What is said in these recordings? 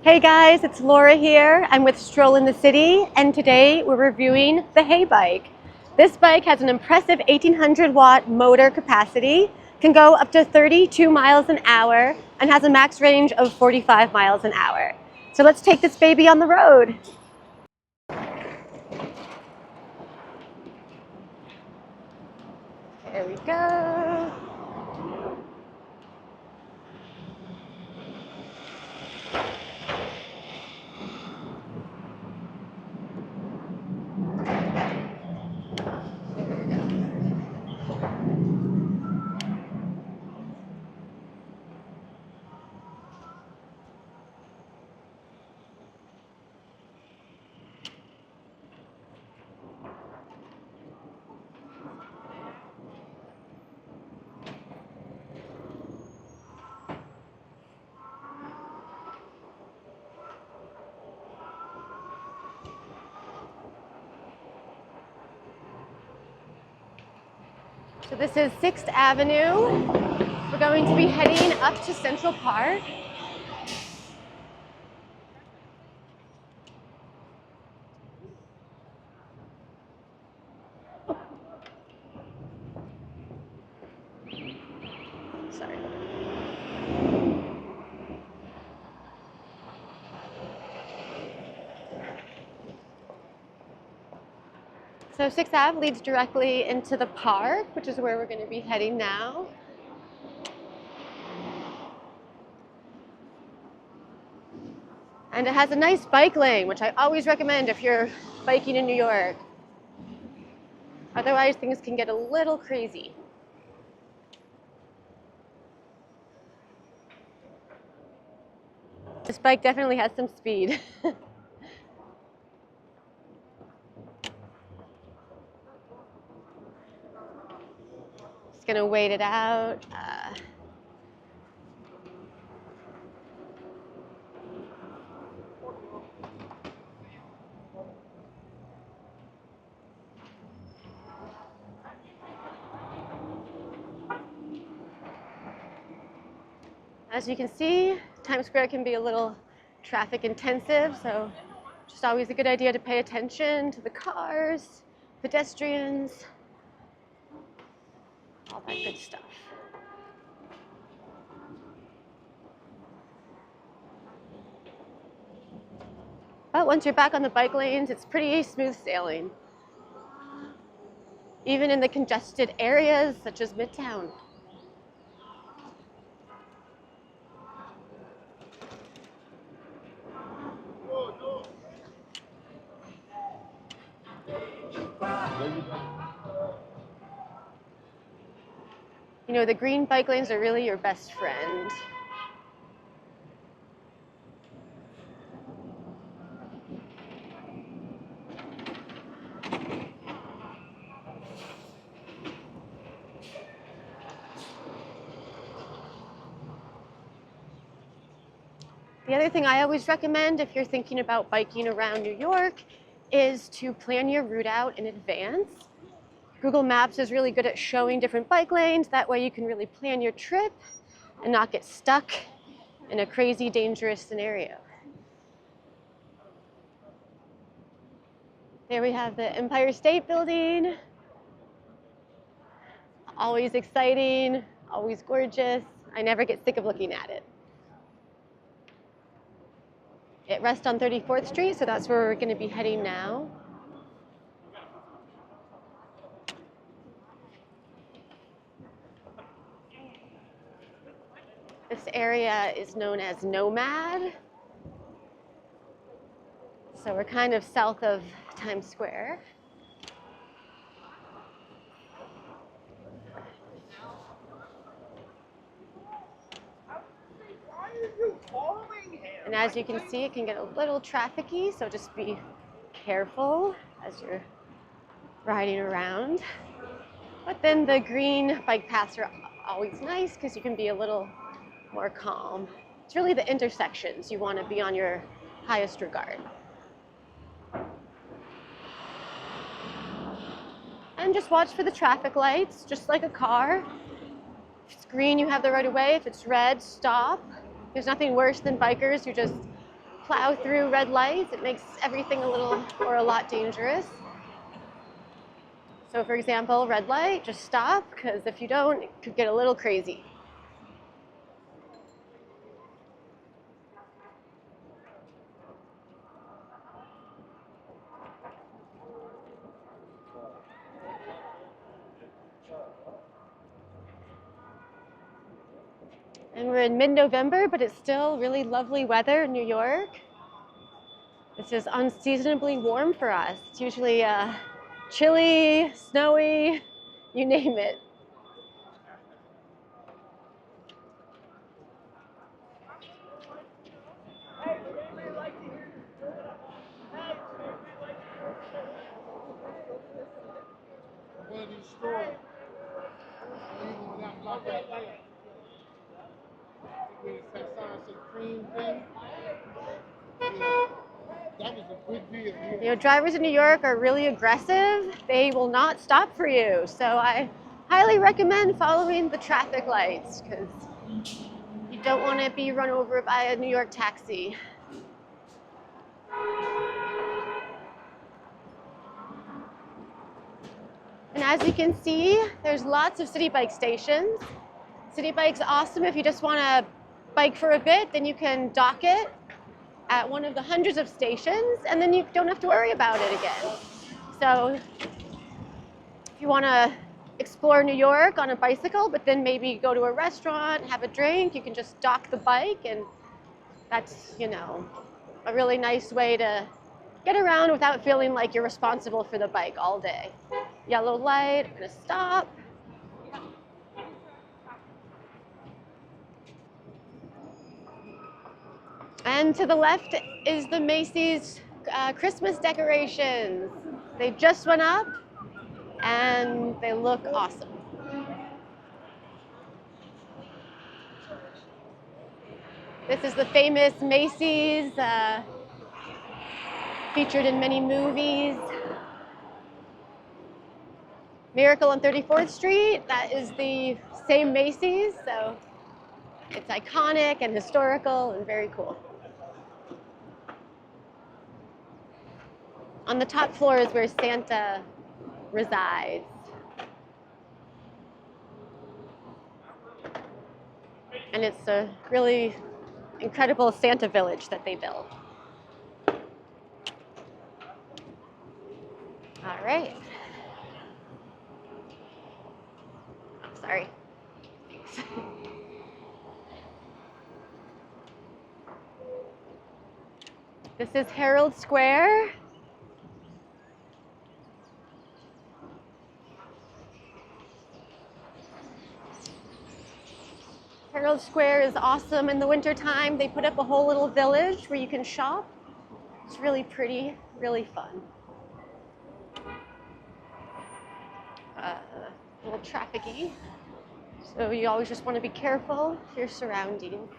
Hey guys, it's Laura here. I'm with Stroll in the City, and today we're reviewing the Heybike. This bike has an impressive 1800 watt motor capacity, can go up to 32 miles an hour, and has a max range of 45 miles an hour. So let's take this baby on the road. There we go. So this is 6th Avenue. We're going to be heading up to Central Park. Sorry. So 6th Ave leads directly into the park, which is where we're going to be heading now. And it has a nice bike lane, which I always recommend if you're biking in New York. Otherwise, things can get a little crazy. This bike definitely has some speed. Just gonna wait it out. As you can see, Times Square can be a little traffic intensive, so just always a good idea to pay attention to the cars, pedestrians, all that good stuff. But once you're back on the bike lanes, it's pretty smooth sailing, even in the congested areas such as Midtown. You know, the green bike lanes are really your best friend. The other thing I always recommend if you're thinking about biking around New York is to plan your route out in advance. Google Maps is really good at showing different bike lanes. That way you can really plan your trip and not get stuck in a crazy, dangerous scenario. There we have the Empire State Building. Always exciting, always gorgeous. I never get sick of looking at it. It rests on 34th Street, so that's where we're going to be heading now. This area is known as Nomad. So we're kind of south of Times Square. And as you can see, it can get a little trafficky, so just be careful as you're riding around. But then the green bike paths are always nice because you can be a little more calm. It's really the intersections you want to be on your highest regard. And just watch for the traffic lights, just like a car. If it's green, you have the right of way. If it's red, stop. There's nothing worse than bikers who just plow through red lights. It makes everything a little or a lot dangerous. So for example, red light, just stop, because if you don't, it could get a little crazy. And we're in mid-November, but it's still really lovely weather in New York. It's just unseasonably warm for us. It's usually chilly, snowy, you name it. One of these stores, even without block that light, where it says sign said cream thing. Yeah, that was a good deal. You know, drivers in New York are really aggressive. They will not stop for you. So I highly recommend following the traffic lights, because you don't want to be run over by a New York taxi. And as you can see, there's lots of City Bike stations. City Bike's awesome if you just want to bike for a bit, then you can dock it at one of the hundreds of stations, and then you don't have to worry about it again. So if you want to explore New York on a bicycle, but then maybe go to a restaurant, have a drink, you can just dock the bike, and that's, you know, a really nice way to get around without feeling like you're responsible for the bike all day. Yellow light, I'm gonna stop. And to the left is the Macy's Christmas decorations. They just went up and they look awesome. This is the famous Macy's, featured in many movies. Miracle on 34th Street, that is the same Macy's, so it's iconic and historical and very cool. On the top floor is where Santa resides. And it's a really incredible Santa village that they built. All right. Sorry. This is Herald Square. Herald Square is awesome in the wintertime. They put up a whole little village where you can shop. It's really pretty, really fun. A little traffic-y. So you always just want to be careful of your surroundings.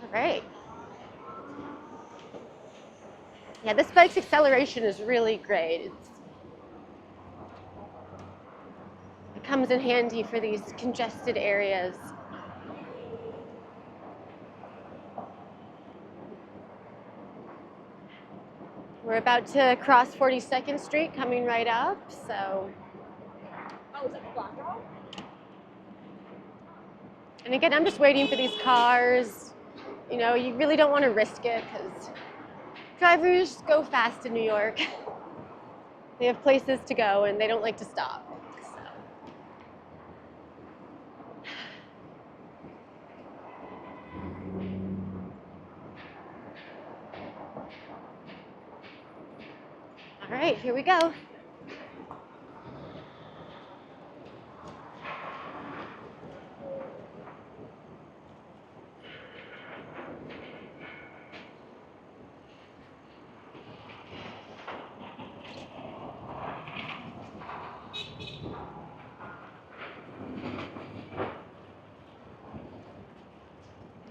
All right. Yeah, this bike's acceleration is really great. It comes in handy for these congested areas. We're about to cross 42nd Street, coming right up, so. Oh, is that block roll? And again, I'm just waiting for these cars. You know, you really don't want to risk it, because drivers go fast in New York. They have places to go, and they don't like to stop. All right, here we go.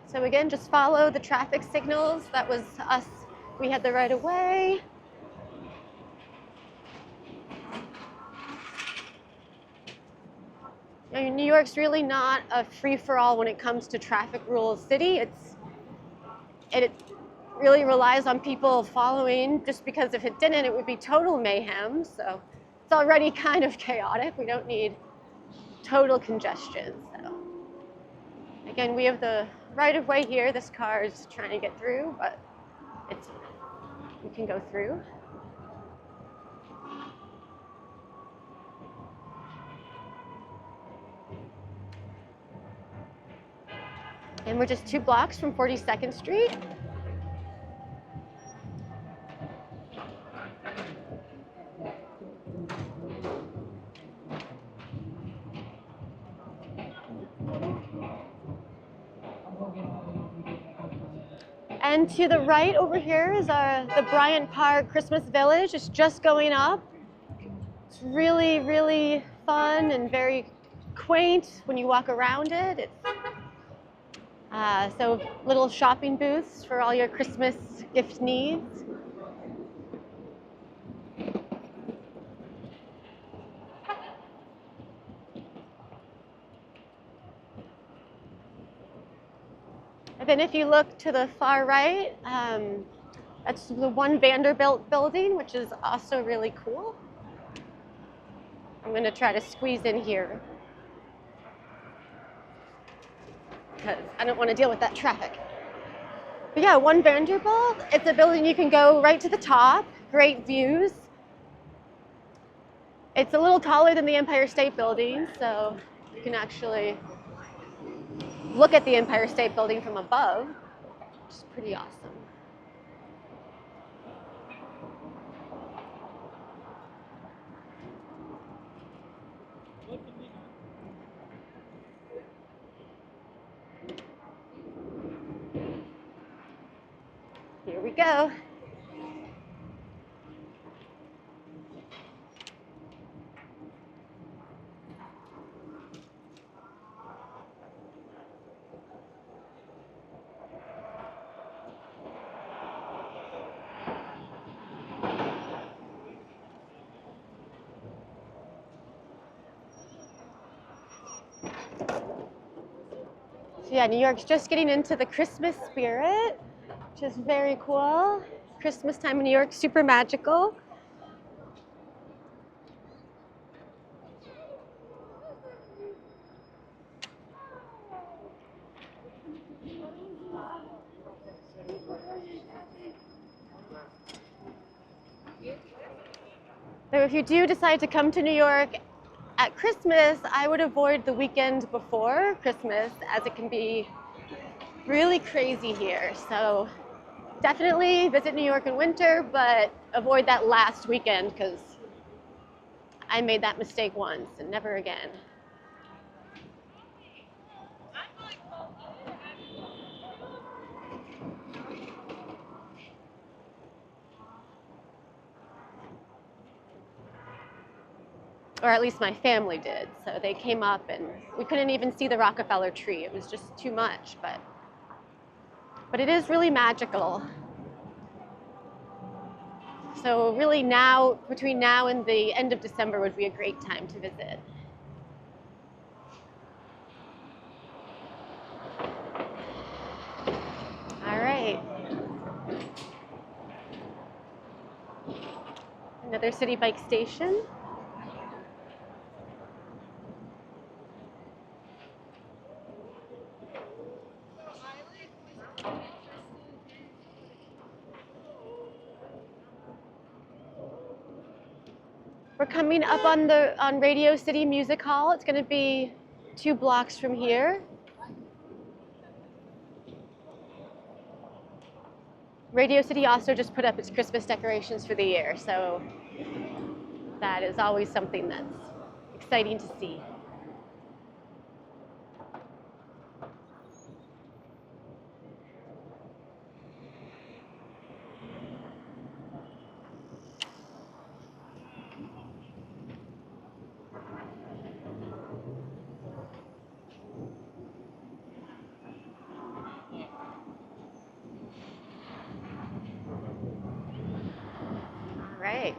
So again, just follow the traffic signals. That was us. We had the right of way. I mean, New York's really not a free-for-all when it comes to traffic rules city. It really relies on people following, just because if it didn't, it would be total mayhem. So it's already kind of chaotic. We don't need total congestion. So again, we have the right of way here. This car is trying to get through, but we can go through. And we're just 2 blocks from 42nd Street. And to the right over here is the Bryant Park Christmas Village. It's just going up. It's really, really fun and very quaint when you walk around it. So little shopping booths for all your Christmas gift needs. And then if you look to the far right, that's the One Vanderbilt building, which is also really cool. I'm going to try to squeeze in here because I don't want to deal with that traffic. But yeah, One Vanderbilt, it's a building you can go right to the top, great views. It's a little taller than the Empire State Building, so you can actually look at the Empire State Building from above, which is pretty awesome. Here we go. So yeah, New York's just getting into the Christmas spirit, which is very cool. Christmas time in New York, super magical. So if you do decide to come to New York at Christmas, I would avoid the weekend before Christmas, as it can be really crazy here. So definitely visit New York in winter, but avoid that last weekend because I made that mistake once and never again. Or at least my family did. So they came up and we couldn't even see the Rockefeller tree. It was just too much, but it is really magical. So really now, between now and the end of December would be a great time to visit. All right. Another city bike station. We're coming up on Radio City Music Hall. It's going to be 2 blocks from here. Radio City also just put up its Christmas decorations for the year, so that is always something that's exciting to see. Right.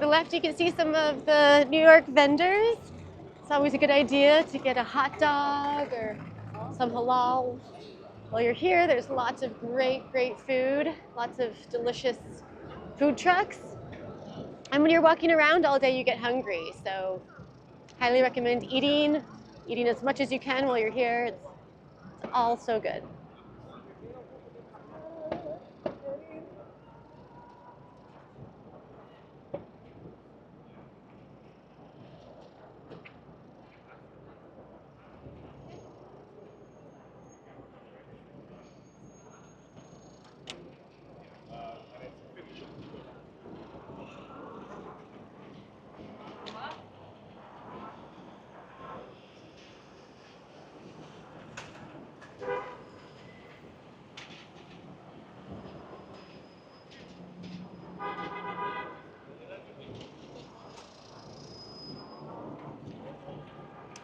the left, you can see some of the New York vendors. It's always a good idea to get a hot dog or some halal. While you're here, there's lots of great food, lots of delicious food trucks. And when you're walking around all day, you get hungry. So highly recommend eating as much as you can while you're here. It's all so good.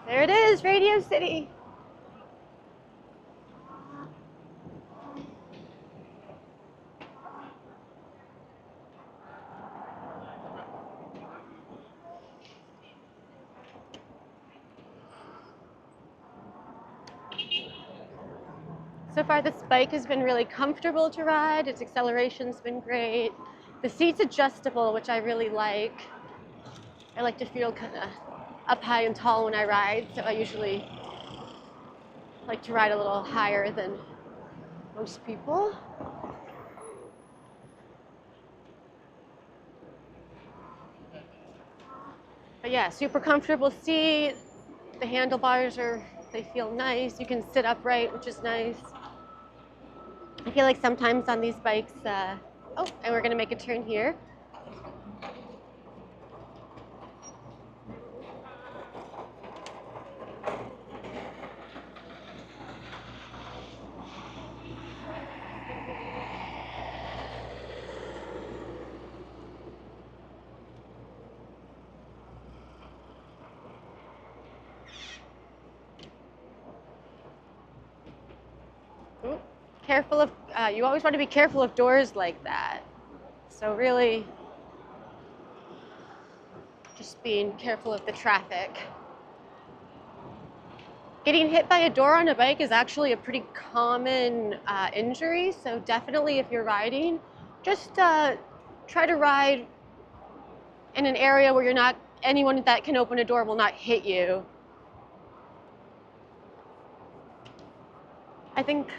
There it is, Radio City. So far, this bike has been really comfortable to ride. Its acceleration's been great. The seat's adjustable, which I really like. I like to feel kind of up high and tall when I ride, so I usually like to ride a little higher than most people. But yeah, super comfortable seat. The handlebars they feel nice. You can sit upright, which is nice. I feel like sometimes on these bikes, and we're gonna make a turn here. Careful of, you always want to be careful of doors like that. So really, just being careful of the traffic. Getting hit by a door on a bike is actually a pretty common injury, so definitely if you're riding, just try to ride in an area where anyone that can open a door will not hit you. I think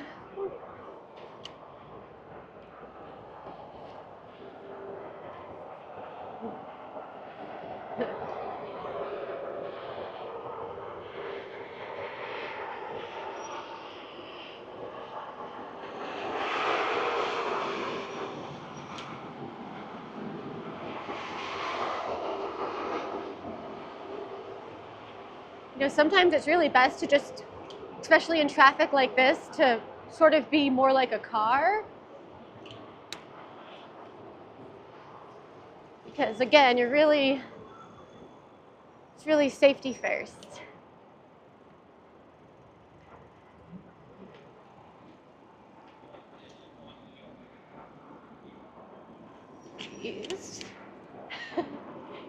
sometimes it's really best to just, especially in traffic like this, to sort of be more like a car. Because again, it's really safety first. Jeez.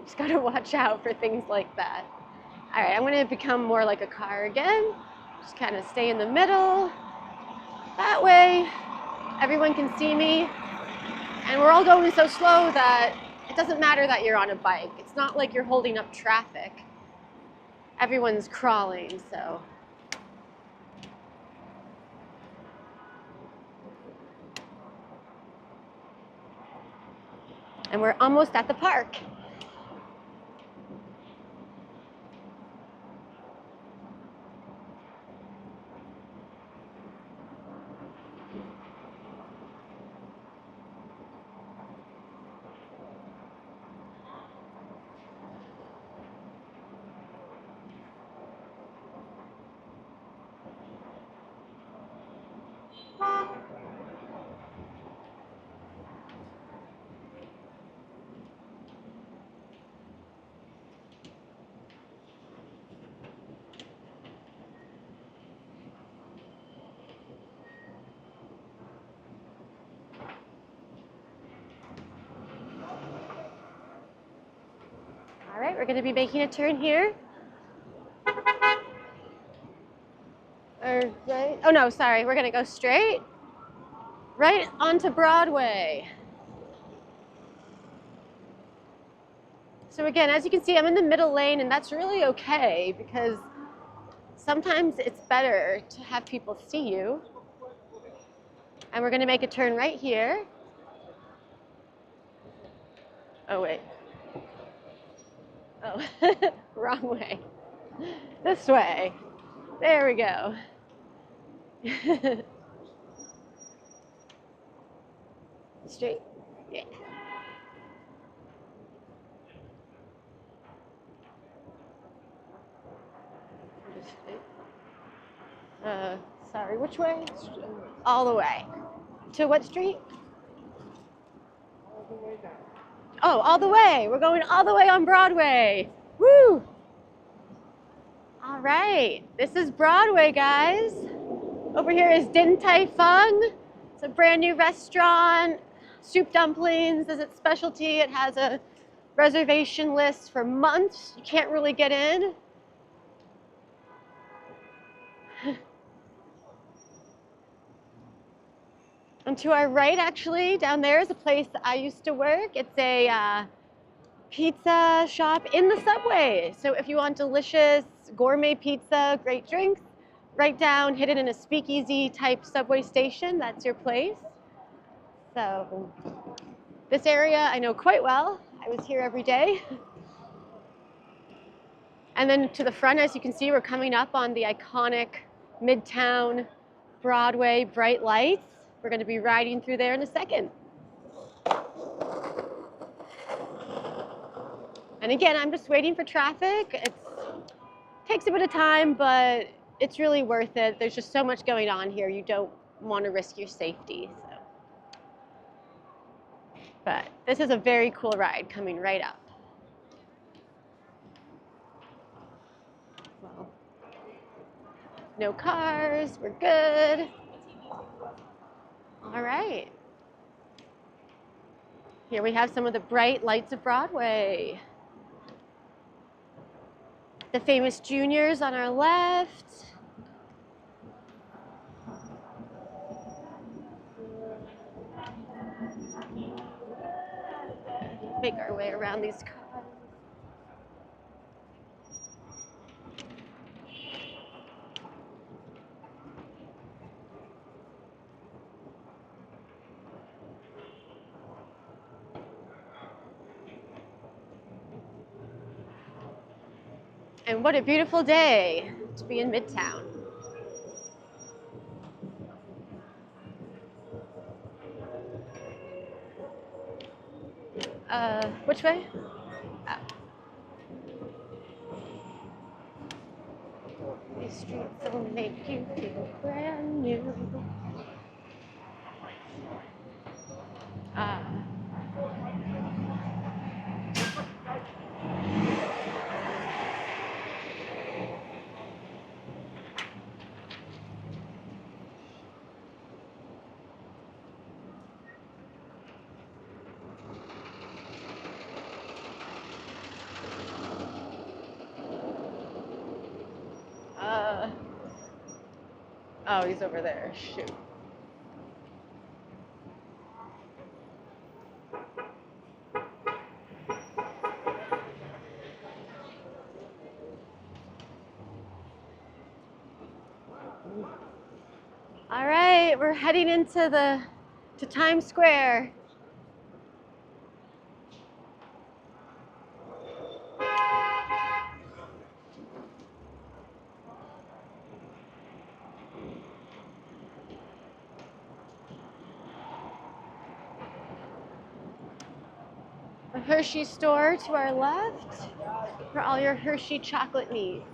Just gotta watch out for things like that. All right, I'm gonna become more like a car again. Just kind of stay in the middle. That way, everyone can see me. And we're all going so slow that it doesn't matter that you're on a bike. It's not like you're holding up traffic. Everyone's crawling, so. And we're almost at the park. All right, we're going to be making a turn here. Or right? Oh no, sorry. We're going to go straight right onto Broadway. So again, as you can see, I'm in the middle lane, and that's really okay because sometimes it's better to have people see you. And we're going to make a turn right here. Oh, wait. Oh, wrong way. This way. There we go. Straight. Yeah. Sorry, which way? All the way. To what street? All the way down. Oh, all the way. We're going all the way on Broadway. Woo! All right. This is Broadway, guys. Over here is Din Tai Fung. It's a brand new restaurant. Soup dumplings is its specialty. It has a reservation list for months. You can't really get in. And to our right, actually, down there is a place that I used to work. It's a pizza shop in the subway. So if you want delicious gourmet pizza, great drinks, right down, hidden in a speakeasy type subway station, that's your place. So this area I know quite well. I was here every day. And then to the front, as you can see, we're coming up on the iconic Midtown Broadway bright lights. We're going to be riding through there in a second. And again, I'm just waiting for traffic. It takes a bit of time, but it's really worth it. There's just so much going on here. You don't want to risk your safety. So. But this is a very cool ride coming right up. Well, no cars. We're good. All right. Here we have some of the bright lights of Broadway. The famous juniors on our left. Make our way around these cars. And what a beautiful day to be in Midtown. Which way? Oh. These streets will make you feel brand new. Oh, he's over there. Shoot. All right, we're heading into Times Square. The Hershey store to our left for all your Hershey chocolate needs.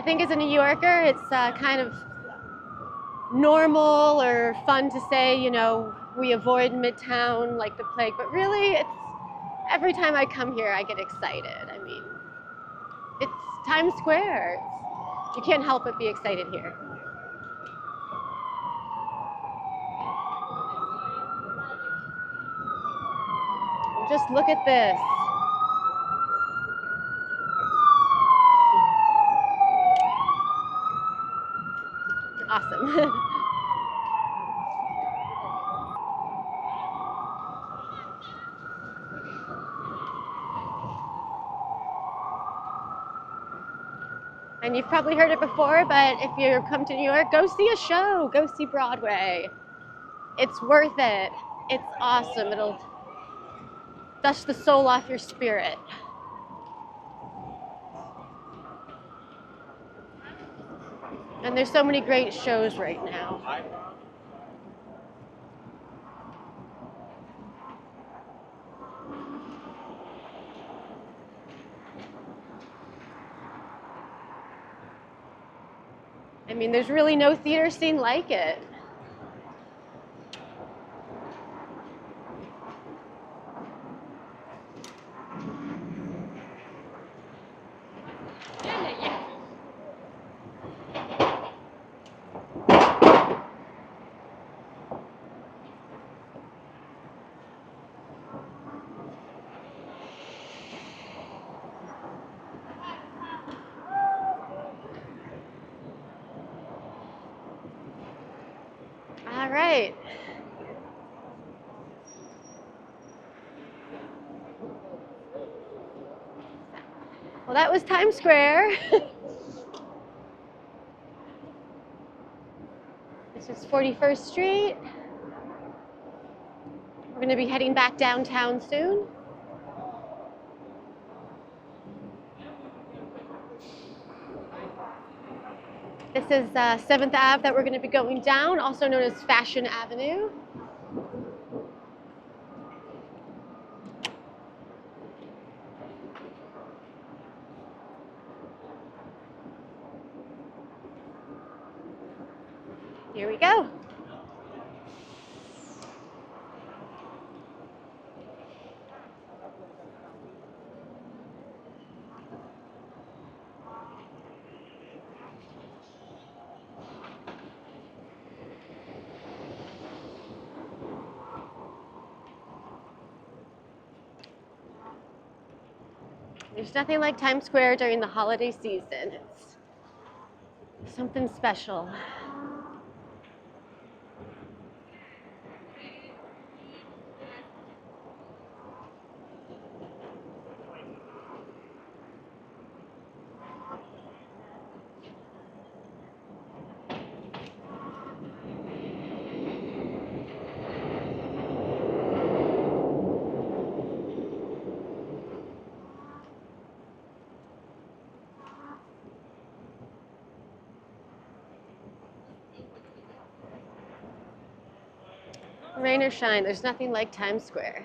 I think as a New Yorker, it's kind of normal or fun to say, you know, we avoid Midtown like the plague, but really it's every time I come here I get excited. I mean, it's Times Square. You can't help but be excited here. Just look at this. Awesome. And you've probably heard it before, but if you come to New York, go see a show, go see Broadway. It's worth it. It's awesome. It'll dust the soul off your spirit. And there's so many great shows right now. I mean, there's really no theater scene like it. All right. Well, that was Times Square. This is 41st Street. We're going to be heading back downtown soon. This is 7th Ave that we're going to be going down, also known as Fashion Avenue. Here we go. There's nothing like Times Square during the holiday season. It's something special. Rain or shine, there's nothing like Times Square.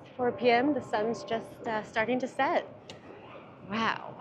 It's 4 p.m., the sun's just starting to set. Wow.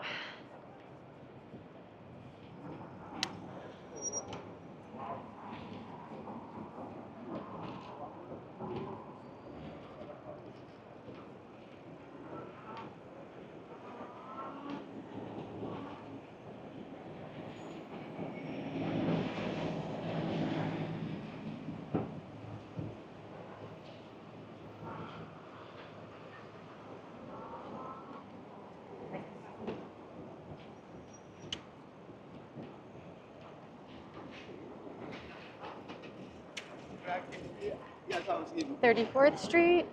Yes, I was even. 34th Street.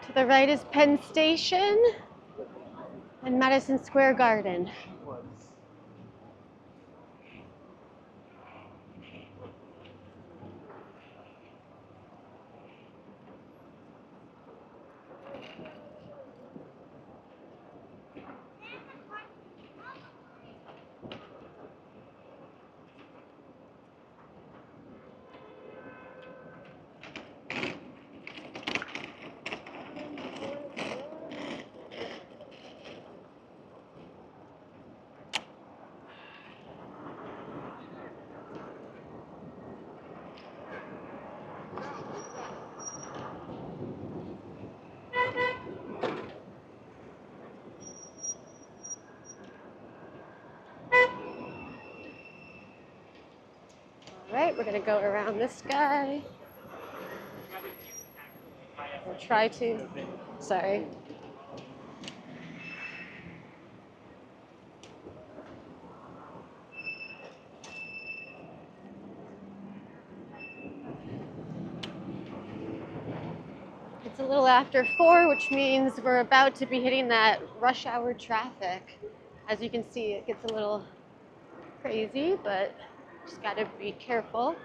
To the right is Penn Station and Madison Square Garden. All right, we're gonna go around this guy. We'll try to, sorry. It's a little after 4, which means we're about to be hitting that rush hour traffic. As you can see, it gets a little crazy, but just gotta be careful.